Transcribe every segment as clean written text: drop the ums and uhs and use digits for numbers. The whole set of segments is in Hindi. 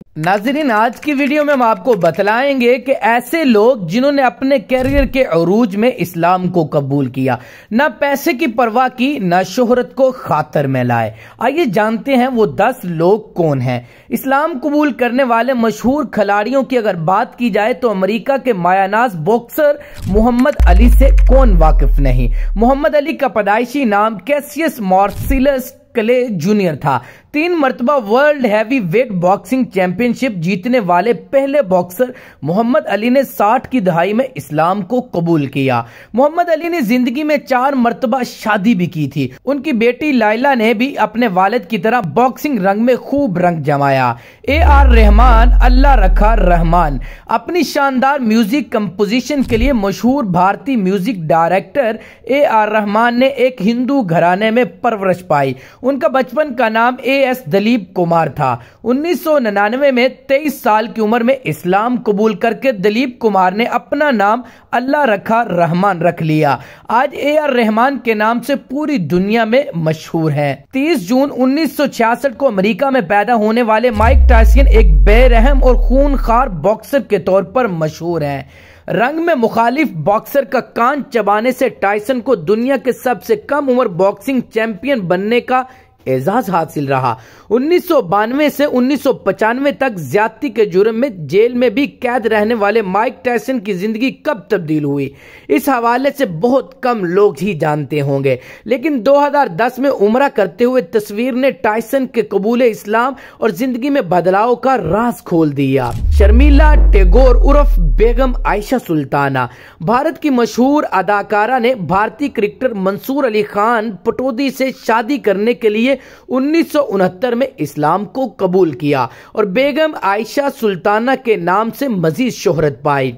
नाज़रीन, आज की वीडियो में हम आपको बतलाएंगे कि ऐसे लोग जिन्होंने अपने कैरियर के अरूज में इस्लाम को कबूल किया, ना पैसे की परवाह की, ना शोहरत को खातर में लाए। आइए जानते हैं वो 10 लोग कौन हैं। इस्लाम कबूल करने वाले मशहूर खिलाड़ियों की अगर बात की जाए तो अमेरिका के मायानाज बॉक्सर मोहम्मद अली से कौन वाकिफ नहीं। मोहम्मद अली का पैदाइशी नाम कैसियस मार्सिलस क्ले जूनियर था। 3 मरतबा world heavy weight boxing championship जीतने वाले पहले बॉक्सर मोहम्मद अली ने 60 की दहाई में इस्लाम को कबूल किया। मोहम्मद अली ने जिंदगी में 4 मरतबा शादी भी की थी। उनकी बेटी लाइला ने भी अपने वालिद की तरह बॉक्सिंग रंग में खूब रंग जमाया। AR रहमान, अल्लाह रखा रहमान, अपनी शानदार म्यूजिक कंपोजिशन के लिए मशहूर भारतीय म्यूजिक डायरेक्टर AR रहमान ने एक हिंदू घराने में परवरिश पाई। उनका बचपन का नाम AS दलीप कुमार था। 1999 में 23 साल की उम्र में इस्लाम कबूल करके दलीप कुमार ने अपना नाम अल्लाह रखा रहमान रख लिया। आज AR रहमान के नाम से पूरी दुनिया में मशहूर है। 30 जून 1966 को अमेरिका में पैदा होने वाले माइक टायसन एक बेरहम और खूनखार बॉक्सर के तौर पर मशहूर हैं। रंग में मुखालिफ बॉक्सर का कान चबाने से टायसन को दुनिया के सबसे कम उम्र बॉक्सिंग चैंपियन बनने का एजाज हासिल रहा। 1992 से 1995 तक ज्यादती के जुर्म में जेल में भी कैद रहने वाले माइक टायसन की जिंदगी कब तब्दील हुई, इस हवाले से बहुत कम लोग ही जानते होंगे। लेकिन 2010 में उम्रा करते हुए तस्वीर ने टायसन के कबूल इस्लाम और जिंदगी में बदलाव का राज खोल दिया। शर्मिला टैगोर उर्फ बेगम आयशा सुल्ताना भारत की मशहूर अदाकारा ने भारतीय क्रिकेटर मंसूर अली खान पटौदी से शादी करने के लिए 1969 में इस्लाम को कबूल किया और बेगम आयशा सुल्ताना के नाम से मजीद शोहरत पाई।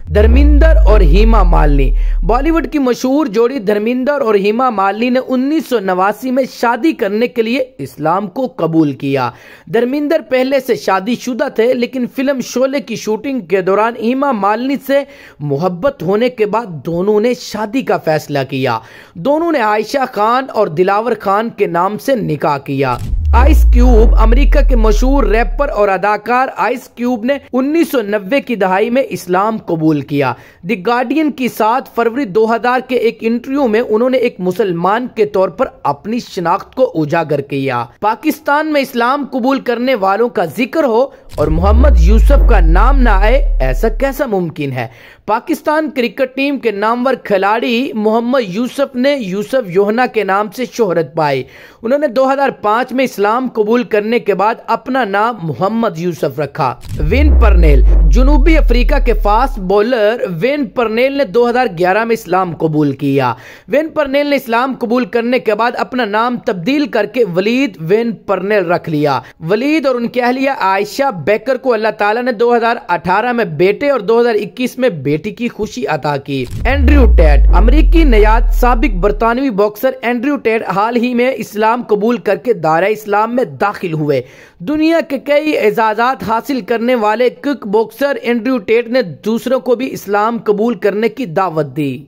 धर्मिंदर और हेमा मालिनी बॉलीवुड की मशहूर जोड़ी धर्मिंदर और हेमा मालिनी ने 1989 में शादी करने के लिए इस्लाम को कबूल किया। धर्मिंदर पहले से शादीशुदा थे, लेकिन फिल्म शोले की शूटिंग के दौरान हेमा मालिनी से मोहब्बत होने के बाद दोनों ने शादी का फैसला किया। दोनों ने आयशा खान और दिलावर खान के नाम से निकाह किया। आइस क्यूब अमेरिका के मशहूर रैपर और अदाकार आइस क्यूब ने 1990 की दहाई में इस्लाम कबूल किया। द गार्डियन की 7 फरवरी 2000 के एक इंटरव्यू में उन्होंने एक मुसलमान के तौर पर अपनी शिनाख्त को उजागर किया। पाकिस्तान में इस्लाम कबूल करने वालों का जिक्र हो और मोहम्मद यूसुफ का नाम ना आए, ऐसा कैसा मुमकिन है। पाकिस्तान क्रिकेट टीम के नामवर खिलाड़ी मोहम्मद यूसुफ ने यूसुफ योहना के नाम से शोहरत पाई। उन्होंने 2005 में इस्लाम कबूल करने के बाद अपना नाम मोहम्मद यूसुफ रखा। वेन पर्नेल जनूबी अफ्रीका के फास्ट बॉलर वेन पर्नेल ने 2011 में इस्लाम कबूल किया। वेन पर्नेल ने इस्लाम कबूल करने के बाद अपना नाम तब्दील करके वलीद वेन पर्नेल रख लिया। वलीद और उनकी अहलिया आयशा बेकर को अल्लाह ताला ने 2018 में बेटे और 2021 में बेटी की खुशी अता की। एंड्रयू टेट अमेरिकी नयाद साबिक बरतानवी बॉक्सर एंड्रयू टेट हाल ही में इस्लाम कबूल करके दायरा इस्लाम में दाखिल हुए। दुनिया के कई एजाजात हासिल करने वाले किक बॉक्सर एंड्रयू टेट ने दूसरों को भी इस्लाम कबूल करने की दावत दी।